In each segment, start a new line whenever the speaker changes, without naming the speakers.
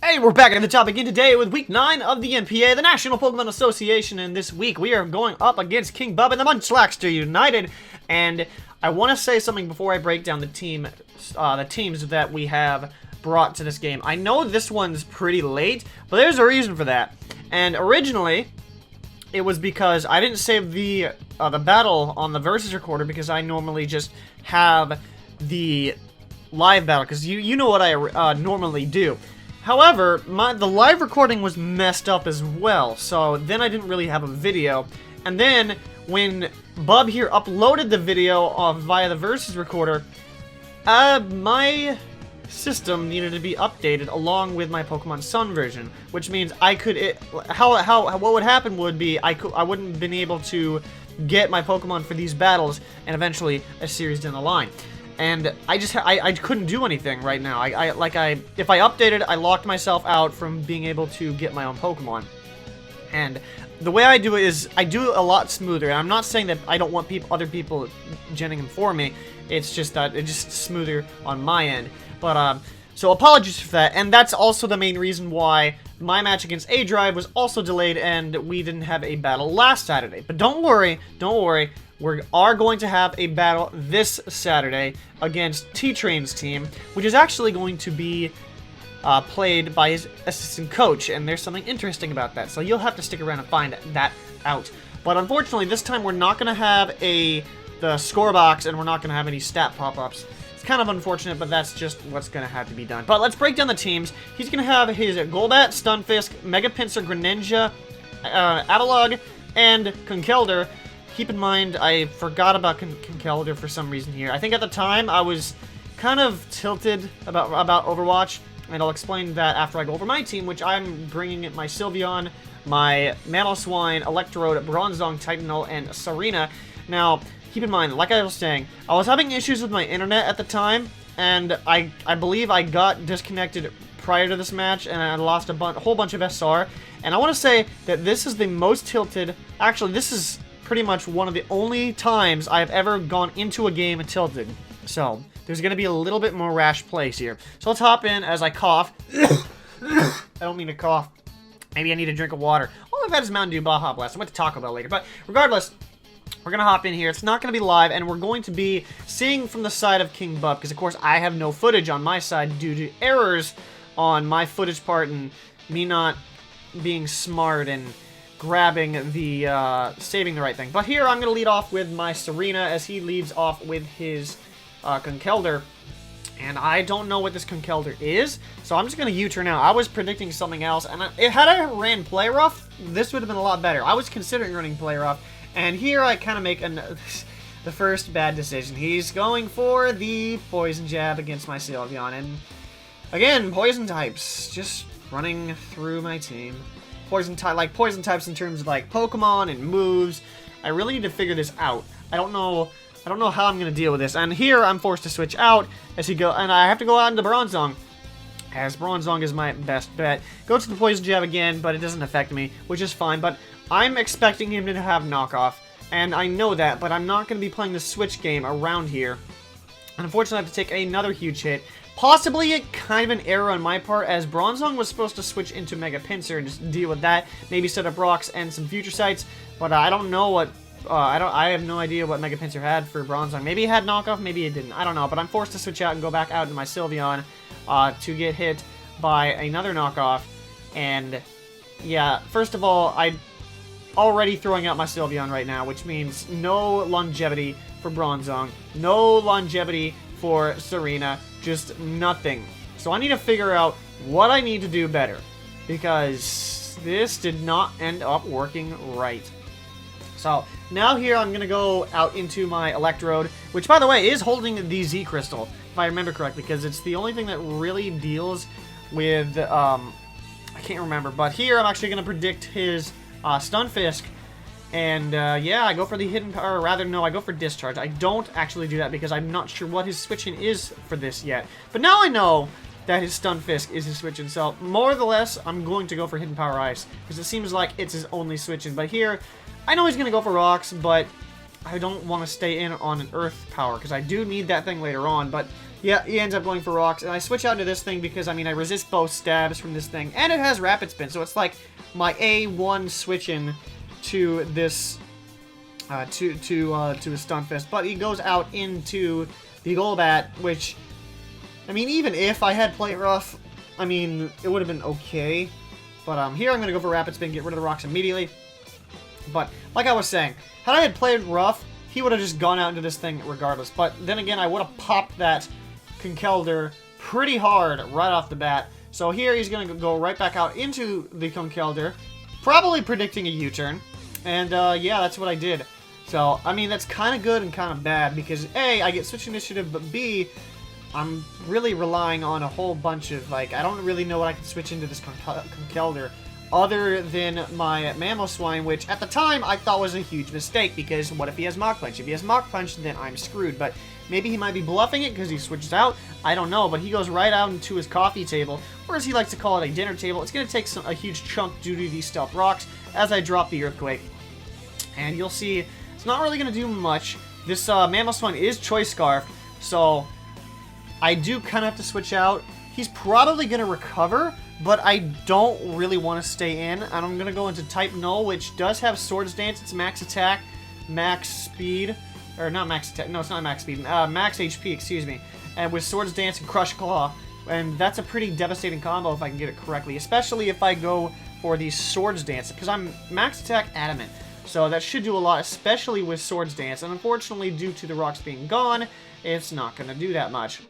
Hey, we're back at the top again today with Week 9 of the NPA, the National Pokemon Association, and this week we are going up against King Bub and the Munchlaxster United, and I want to say something before I break down the teams that we have brought to this game. I know this one's pretty late, but there's a reason for that, and originally it was because I didn't save the battle on the Versus recorder because I normally just have the live battle, because you know what I normally do. However, the live recording was messed up as well, so then I didn't really have a video. And then, when Bub here uploaded the video via the Versus recorder, my system needed to be updated along with my Pokemon Sun version, which means I could, what would happen would be, I wouldn't have been able to get my Pokemon for these battles, and eventually a series down the line. And I couldn't do anything right now. If I updated, I locked myself out from being able to get my own Pokemon. And the way I do it is, I do it a lot smoother. And I'm not saying that I don't want other people genning them for me. It's just that it's just smoother on my end. But, so apologies for that. And that's also the main reason why my match against A-Drive was also delayed and we didn't have a battle last Saturday. But don't worry, we are going to have a battle this Saturday against T-Train's team, which is actually going to be played by his assistant coach, and there's something interesting about that, so you'll have to stick around and find that out. But unfortunately, this time we're not going to have the score box, and we're not going to have any stat pop-ups. It's kind of unfortunate, but that's just what's going to have to be done. But let's break down the teams. He's going to have his Golbat, Stunfisk, Mega Pinsir, Greninja, Avalugg, and Conkeldurr. Keep in mind, I forgot about Conkeldurr for some reason here. I think at the time, I was kind of tilted about Overwatch, and I'll explain that after I go over my team, which I'm bringing my Sylveon, my Mamoswine, Electrode, Bronzong, Titanal, and Serena. Now, keep in mind, like I was saying, I was having issues with my internet at the time, and I believe I got disconnected prior to this match, and I lost a whole bunch of SR, and I want to say that this is the most tilted. Actually, this is pretty much one of the only times I've ever gone into a game and tilted. So, there's going to be a little bit more rash plays here. So let's hop in as I cough. I don't mean to cough. Maybe I need a drink of water. All I've had is Mountain Dew Baja Blast. I went to Taco Bell later. But regardless, we're going to hop in here. It's not going to be live, and we're going to be seeing from the side of King Bub, because of course I have no footage on my side due to errors on my footage part and me not being smart and grabbing the, saving the right thing. But here I'm going to lead off with my Serena as he leads off with his Conkeldurr. And I don't know what this Conkeldurr is, so I'm just going to U-turn out. I was predicting something else, and had I ran Play Rough, this would have been a lot better. I was considering running Play Rough, and here I kind of make the first bad decision. He's going for the Poison Jab against my Sylveon, and again, Poison types, just running through my team. Poison types in terms of like Pokemon and moves. I really need to figure this out. I don't know how I'm gonna deal with this. And here I'm forced to switch out and I have to go out into Bronzong, as Bronzong is my best bet. Go to the Poison Jab again, but it doesn't affect me, which is fine. But I'm expecting him to have knockoff, and I know that, but I'm not gonna be playing the switch game around here. And unfortunately, I have to take another huge hit. Possibly a kind of an error on my part, as Bronzong was supposed to switch into Mega Pinsir and just deal with that. Maybe set up rocks and some future sights, but I don't know what. I have no idea what Mega Pinsir had for Bronzong. Maybe it had knockoff, maybe it didn't. I don't know, but I'm forced to switch out and go back out into my Sylveon to get hit by another knockoff. And yeah, first of all, I'm already throwing out my Sylveon right now, which means no longevity for Bronzong, no longevity for Serena. Just nothing. So I need to figure out what I need to do better, because this did not end up working right. So now here I'm going to go out into my Electrode, which by the way is holding the Z Crystal, if I remember correctly, because it's the only thing that really deals with, I can't remember, but here I'm actually going to predict his Stunfisk. And, yeah, I go for the hidden power, or rather, no, I go for discharge. I don't actually do that because I'm not sure what his switching is for this yet. But now I know that his Stunfisk is his switching, so more or less, I'm going to go for hidden power ice, because it seems like it's his only switching. But here, I know he's going to go for rocks, but I don't want to stay in on an earth power, because I do need that thing later on. But Yeah, he ends up going for rocks, and I switch out into this thing because, I mean, I resist both stabs from this thing, and it has rapid spin, so it's like my A1 switch-in to this, to a Stun Fist. But he goes out into the Golbat, which, I mean, even if I had played rough, I mean, it would have been okay. But here I'm going to go for rapid spin, get rid of the rocks immediately. But, like I was saying, had I had played rough, he would have just gone out into this thing regardless. But then again, I would have popped that Conkeldurr pretty hard right off the bat. So here he's going to go right back out into the Conkeldurr, probably predicting a U-turn. And yeah, that's what I did. So, I mean, that's kind of good and kind of bad because A, I get switch initiative, but B, I'm really relying on a whole bunch of, like, I don't really know what I can switch into this Conkeldurr other than my Mamoswine, which at the time I thought was a huge mistake because what if he has Mach Punch? If he has Mach Punch, then I'm screwed. But maybe he might be bluffing it because he switches out. I don't know, but he goes right out into his coffee table, or as he likes to call it, a dinner table. It's going to take a huge chunk due to these stealth rocks as I drop the Earthquake. And you'll see it's not really going to do much. This Mamoswine is Choice Scarf, so I do kind of have to switch out. He's probably going to recover, but I don't really want to stay in. And I'm going to go into Type Null, which does have Swords Dance. It's max attack, max speed, or not max attack, no, it's not max speed, max HP, excuse me. And with Swords Dance and Crush Claw, and that's a pretty devastating combo if I can get it correctly, especially if I go for the Swords Dance, because I'm max attack adamant. So that should do a lot, especially with Swords Dance. And unfortunately, due to the rocks being gone, it's not going to do that much.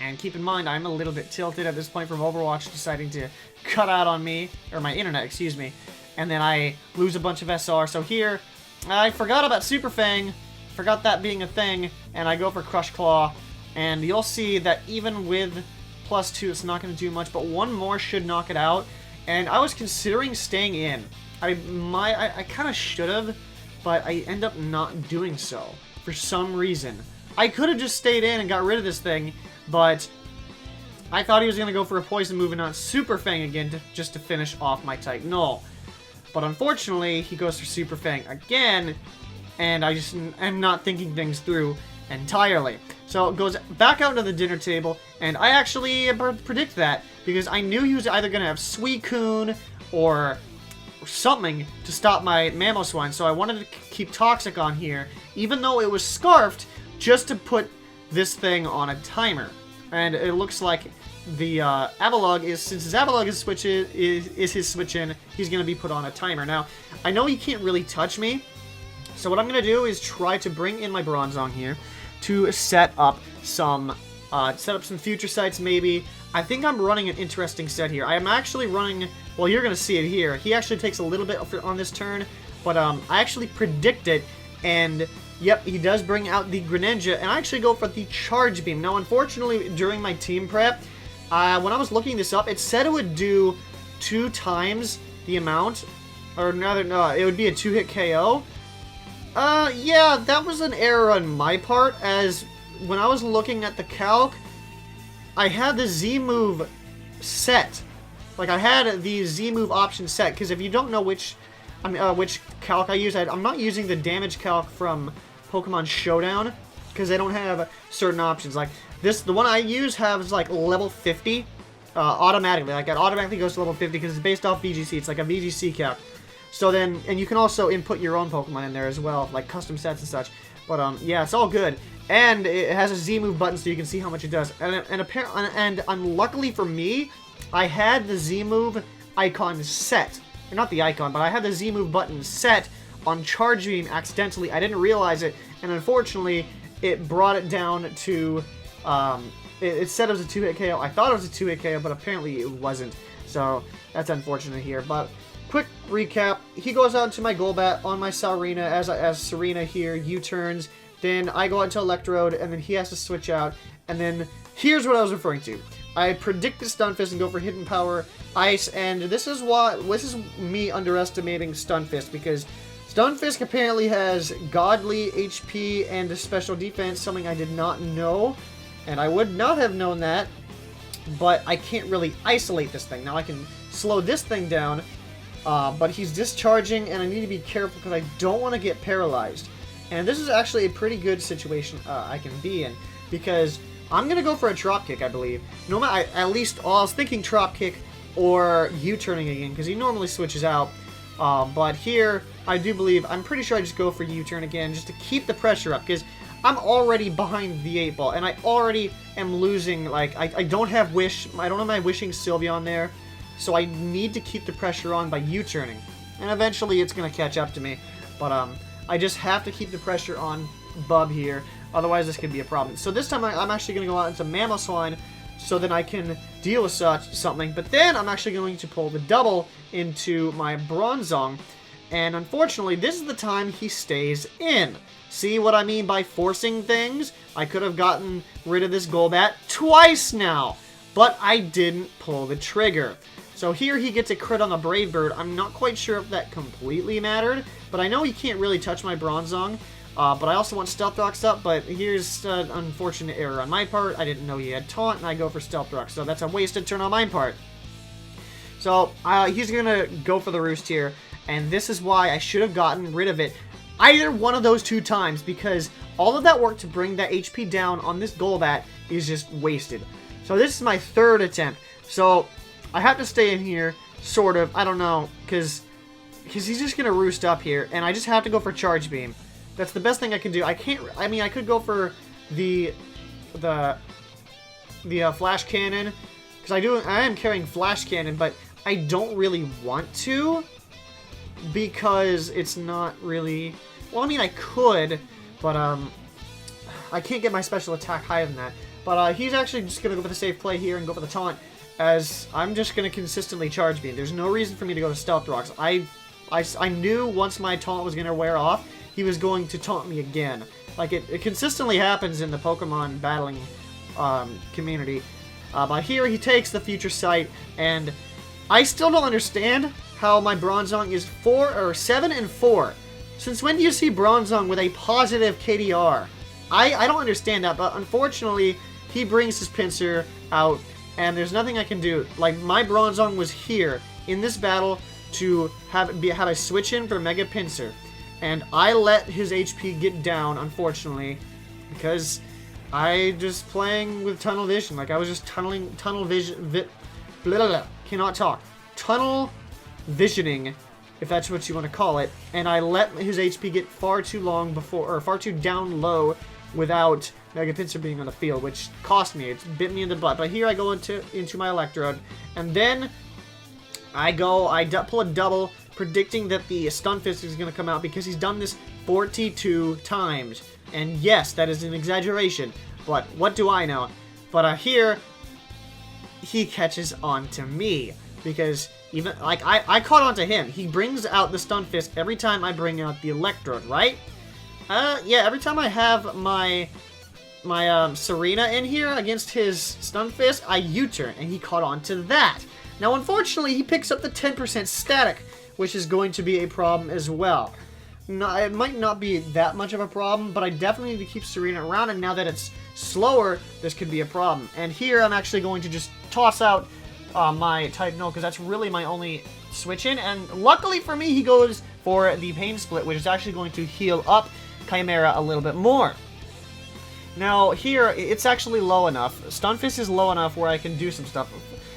And keep in mind, I'm a little bit tilted at this point from Overwatch deciding to cut out on me, or my internet, excuse me. And then I lose a bunch of SR. So here, I forgot about Super Fang, forgot that being a thing, and I go for Crush Claw. And you'll see that even with +2, it's not going to do much, but one more should knock it out. And I was considering staying in. I kind of should have, but I end up not doing so for some reason. I could have just stayed in and got rid of this thing, but I thought he was going to go for a poison move and not Super Fang again just to finish off my Type Null. But unfortunately, he goes for Super Fang again, and I just am not thinking things through entirely. So it goes back out to the dinner table, and I actually predict that because I knew he was either going to have Suicune or something to stop my Mamoswine, so I wanted to keep Toxic on here, even though it was Scarfed, just to put this thing on a timer. And it looks like the Avalugg is, since his Avalugg is his switch-in, he's going to be put on a timer. Now, I know he can't really touch me, so what I'm going to do is try to bring in my Bronzong here to set up some future sites maybe. I think I'm running an interesting set here. I am actually running, well, you're going to see it here. He actually takes a little bit on this turn, but I actually predict it, and yep, he does bring out the Greninja, and I actually go for the Charge Beam. Now, unfortunately, during my team prep, when I was looking this up, it said it would do 2 times the amount, or rather, no, it would be a 2-hit KO. Yeah, that was an error on my part, as when I was looking at the calc, I had the Z-move set. Like, I had the Z-move option set, because if you don't know which calc I use, I'm not using the damage calc from Pokemon Showdown, because they don't have certain options. Like, the one I use has, like, level 50 automatically. Like, it automatically goes to level 50 because it's based off VGC. It's like a VGC calc. So then, and you can also input your own Pokemon in there as well, like custom sets and such. But, yeah, it's all good. And it has a Z-move button so you can see how much it does. And luckily for me, I had the Z-move icon set. Or not the icon, but I had the Z-move button set on Charge Beam accidentally. I didn't realize it, and unfortunately, it brought it down to, it said it was a 2-hit KO. I thought it was a 2-hit KO, but apparently it wasn't. So, that's unfortunate here. But, quick recap. He goes out to my Golbat on my Saurina as Serena here U-turns. Then I go out to Electrode, and then he has to switch out. And then, here's what I was referring to. I predict the Stunfisk and go for Hidden Power Ice, and this is me underestimating Stunfisk, because Stunfisk apparently has godly HP and a special defense, something I did not know, and I would not have known that, but I can't really isolate this thing. Now I can slow this thing down, but he's discharging, and I need to be careful because I don't want to get paralyzed. And this is actually a pretty good situation I can be in, because I'm going to go for a drop kick, I believe. No matter, at least, I was thinking drop kick or U-turning again, because he normally switches out. But here, I do believe, I'm pretty sure I just go for U-turn again, just to keep the pressure up, because I'm already behind the 8 ball, and I already am losing, like, I don't have I don't have my wishing Sylveon there, so I need to keep the pressure on by U-turning. And eventually it's going to catch up to me, but I just have to keep the pressure on Bub here, otherwise this could be a problem. So this time I'm actually going to go out into Mamoswine, so then I can deal with something, but then I'm actually going to pull the double into my Bronzong, and unfortunately this is the time he stays in. See what I mean by forcing things? I could have gotten rid of this Golbat twice now, but I didn't pull the trigger. So here he gets a crit on the Brave Bird. I'm not quite sure if that completely mattered, but I know he can't really touch my Bronzong. But I also want Stealth Rocks up, but here's an unfortunate error on my part. I didn't know he had Taunt, and I go for Stealth Rocks, so that's a wasted turn on my part. So he's going to go for the Roost here, and this is why I should have gotten rid of it either one of those 2 times, because all of that work to bring that HP down on this Golbat is just wasted. So this is my 3rd attempt. So I have to stay in here, sort of. I don't know, because he's just going to Roost up here, and I just have to go for Charge Beam. That's the best thing I can do. I mean, I could go for the Flash Cannon, because I am carrying Flash Cannon, but I don't really want to, because it's not really... Well, I mean, I could, but I can't get my special attack higher than that. But he's actually just going to go for the safe play here and go for the Taunt, as I'm just going to consistently Charge Beam. There's no reason for me to go to Stealth Rocks. I knew once my Taunt was going to wear off, he was going to taunt me again. Like, it consistently happens in the Pokemon battling community. But here he takes the Future Sight, and I still don't understand how my Bronzong is 7-4. Since when do you see Bronzong with a positive KDR? I don't understand that, but unfortunately, he brings his Pinsir out, and there's nothing I can do. Like, my Bronzong was here in this battle to have a switch in for Mega Pinsir. And I let his HP get down, unfortunately, because I just playing with tunnel vision. Like, I was just tunnel visioning, if that's what you want to call it. And I let his HP get far too down low without Mega Pinsir being on the field, which cost me. It bit me in the butt. But here I go into my Electrode, and then I pull a double, predicting that the Stunfisk is going to come out, because he's done this 42 times. And yes, that is an exaggeration, but what do I know? But here, he catches on to me, because even, like, I caught on to him. He brings out the Stunfisk every time I bring out the Electrode, right? Yeah, every time I have my Serena in here against his Stunfisk, I U-turn, and he caught on to that. Now, unfortunately, he picks up the 10% static, which is going to be a problem as well. No, it might not be that much of a problem, but I definitely need to keep Serena around, and now that it's slower, this could be a problem. And here, I'm actually going to just toss out my Type No, because that's really my only switch in, and luckily for me, he goes for the Pain Split, which is actually going to heal up Chimera a little bit more. Now, here, it's actually low enough. Stunfisk is low enough where I can do some stuff.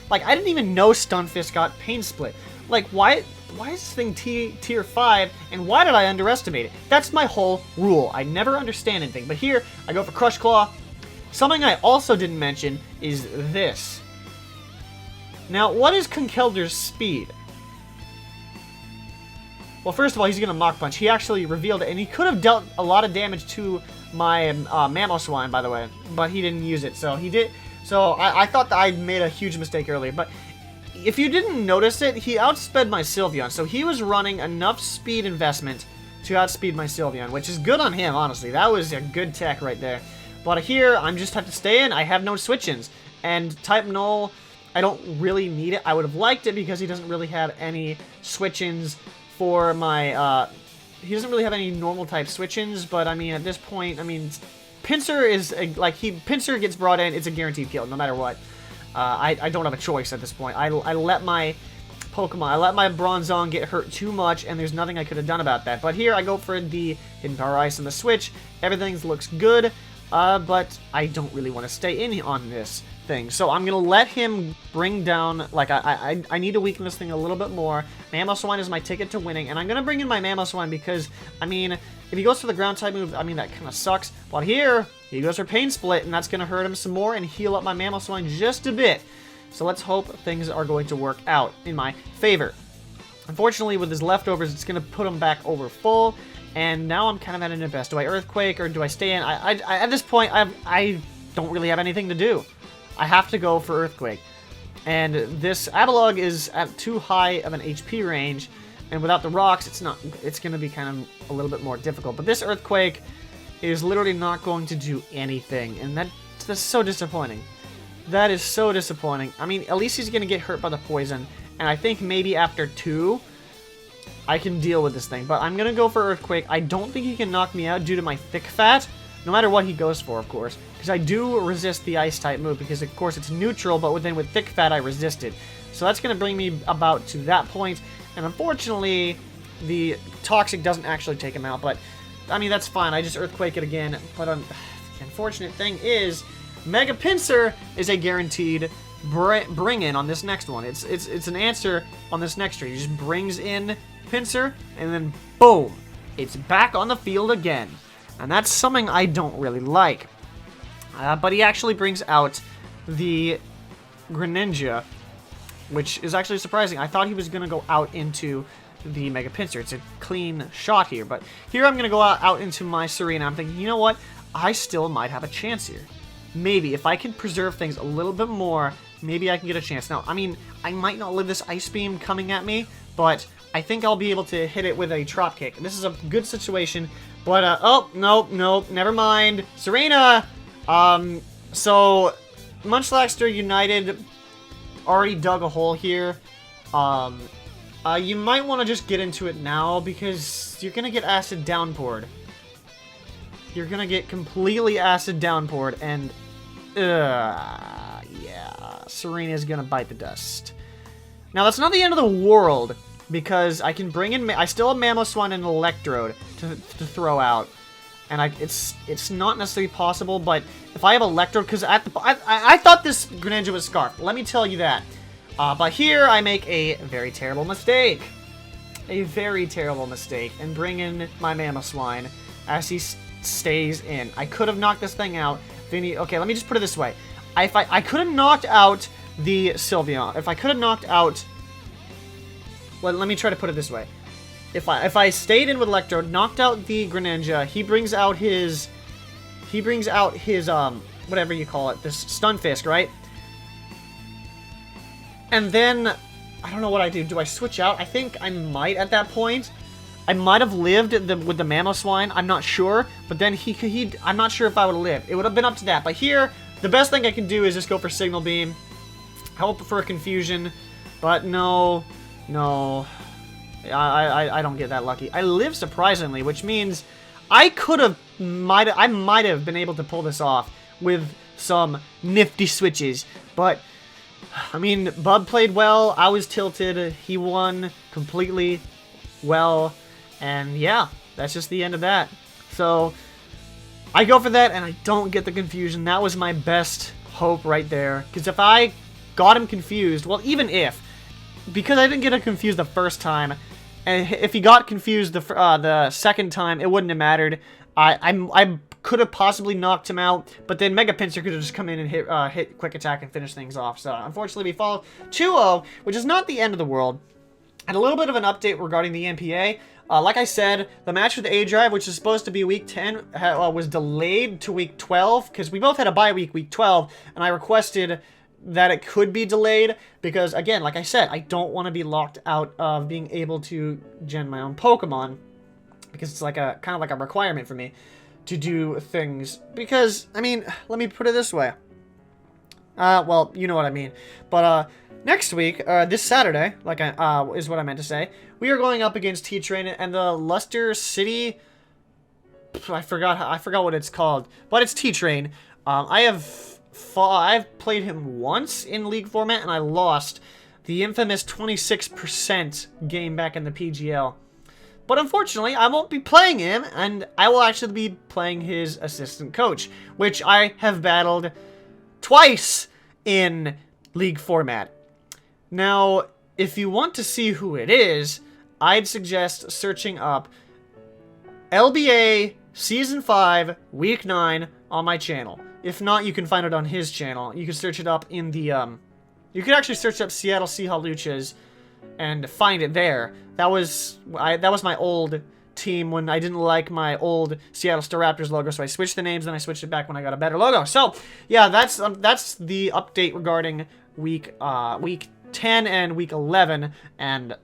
Like, I didn't even know Stunfisk got Pain Split. Like, why is this thing tier 5, and why did I underestimate it? That's my whole rule. I never understand anything. But here, I go for Crush Claw. Something I also didn't mention is this. Now, what is Conkeldur's speed? Well, first of all, he's going to Mach Punch. He actually revealed it, and he could have dealt a lot of damage to my Mamoswine, by the way, but he didn't use it, so he did. So I thought that I made a huge mistake earlier, but if you didn't notice it, he outsped my Sylveon, so he was running enough speed investment to outspeed my Sylveon, which is good on him, honestly. That was a good tech right there. But here, I'm just have to stay in. I have no switch-ins, and Type Null, I don't really need it. I would have liked it because he doesn't really have any switch-ins for my, he doesn't really have any normal type switch-ins, but I mean, at this point, I mean, Pinsir is, Pinsir gets brought in, it's a guaranteed kill, no matter what. I don't have a choice at this point. I let my Pokemon, I let my Bronzong get hurt too much, and there's nothing I could have done about that. But here, I go for the Hidden Power Ice and the Switch. Everything looks good. but I don't really want to stay in on this thing. So I'm going to let him bring down, like, I need to weaken this thing a little bit more. Mamoswine is my ticket to winning, and I'm going to bring in my Mamoswine because, I mean, if he goes for the ground type move, I mean, that kind of sucks. But here, he goes for Pain Split, and that's going to hurt him some more and heal up my Mamoswine just a bit. So let's hope things are going to work out in my favor. Unfortunately, with his leftovers, it's going to put him back over full, and now I'm kind of at an impasse. Do I Earthquake, or do I stay in? At this point, I don't really have anything to do. I have to go for Earthquake. And this Abalug is at too high of an HP range, and without the rocks, it's going to be kind of a little bit more difficult. But this Earthquake is literally not going to do anything, and that's so disappointing. That is so disappointing. I mean, at least he's going to get hurt by the poison, and I think maybe after 2, I can deal with this thing. But I'm going to go for Earthquake. I don't think he can knock me out due to my Thick Fat, no matter what he goes for, of course. Because I do resist the Ice-type move, because, of course, it's neutral, but then with Thick Fat, I resist it. So that's going to bring me about to that point. And unfortunately, the Toxic doesn't actually take him out. But, I mean, that's fine. I just Earthquake it again. But the unfortunate thing is, Mega Pinsir is a guaranteed bring in on this next one. It's an answer on this next tree. He just brings in Pinsir, and then boom, it's back on the field again. And that's something I don't really like. But he actually brings out the Greninja, which is actually surprising. I thought he was going to go out into the Mega Pinsir. It's a clean shot here. But here I'm going to go out into my Serena. I'm thinking, you know what? I still might have a chance here. Maybe, if I can preserve things a little bit more, maybe I can get a chance. Now, I mean, I might not live this Ice Beam coming at me, but I think I'll be able to hit it with a Trop Kick. This is a good situation, but, oh, no, never mind. Serena! So, Munchlaxster United already dug a hole here. You might want to just get into it now, because you're going to get Acid Downpoured. You're going to get completely Acid Downpoured, and, yeah, Serena's going to bite the dust. Now, that's not the end of the world, because I can bring in, I still have Mamoswine and Electrode to throw out. And it's not necessarily possible, but if I have Electrode, because I thought this Greninja was Scarf. Let me tell you that. But here I make a very terrible mistake. A very terrible mistake. And bring in my Mamoswine as he stays in. I could have knocked this thing out. Okay, let me just put it this way. I could have knocked out the Sylveon. If I could have knocked out... Well, let me try to put it this way. If I stayed in with Electrode, knocked out the Greninja, he brings out his whatever you call it, this Stunfisk, right? And then I don't know what I do. Do I switch out? I think I might at that point. I might have lived with the Mamoswine. I'm not sure, but then I'm not sure if I would have lived. It would have been up to that. But here, the best thing I can do is just go for Signal Beam, hope for a confusion, but no. I don't get that lucky. I live surprisingly, which means I might have been able to pull this off with some nifty switches. But I mean, Bub played well. I was tilted. He won completely well, and yeah, that's just the end of that. So I go for that, and I don't get the confusion. That was my best hope right there. Because if I got him confused, well, even if, because I didn't get him confused the first time. And if he got confused the second time, it wouldn't have mattered. I could have possibly knocked him out, but then Mega Pinsir could have just come in and hit Quick Attack and finish things off. So unfortunately, we fall 2-0, which is not the end of the world. And a little bit of an update regarding the NPA. Like I said, the match with A-Drive, which is supposed to be week 10, was delayed to week 12, because we both had a bye week 12, and I requested that it could be delayed because, again, like I said, I don't want to be locked out of being able to gen my own Pokemon, because it's like kind of like a requirement for me to do things. Because, I mean, let me put it this way. Well, you know what I mean. But next week, this Saturday, like is what I meant to say, we are going up against T-Train and the Luster City. I forgot what it's called, but it's T-Train. I've played him once in League format, and I lost the infamous 26% game back in the PGL. But unfortunately, I won't be playing him, and I will actually be playing his assistant coach, which I have battled twice in League format. Now, if you want to see who it is, I'd suggest searching up LBA Season 5, Week 9 on my channel. If not, you can find it on his channel. You can search it up in the, you can actually search up Seattle Seahawks and find it there. That was my old team when I didn't like my old Seattle Staraptors logo, so I switched the names, then I switched it back when I got a better logo. So, yeah, that's the update regarding week 10 and week 11, and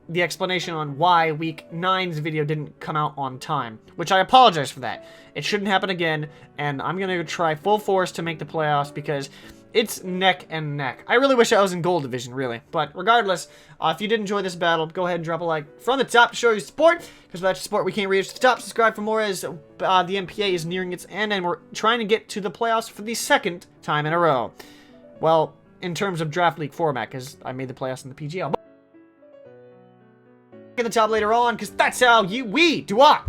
the explanation on why week 9's video didn't come out on time, which I apologize for that. It shouldn't happen again, and I'm gonna try full force to make the playoffs because it's neck and neck. I really wish I was in Gold Division, really. But regardless, if you did enjoy this battle, go ahead and drop a like from the top to show your support, because without your support, we can't reach the top. Subscribe for more as the NPA is nearing its end, and we're trying to get to the playoffs for the second time in a row. Well, in terms of Draft League format, because I made the playoffs in the PGL. At the top later on, because that's how we do our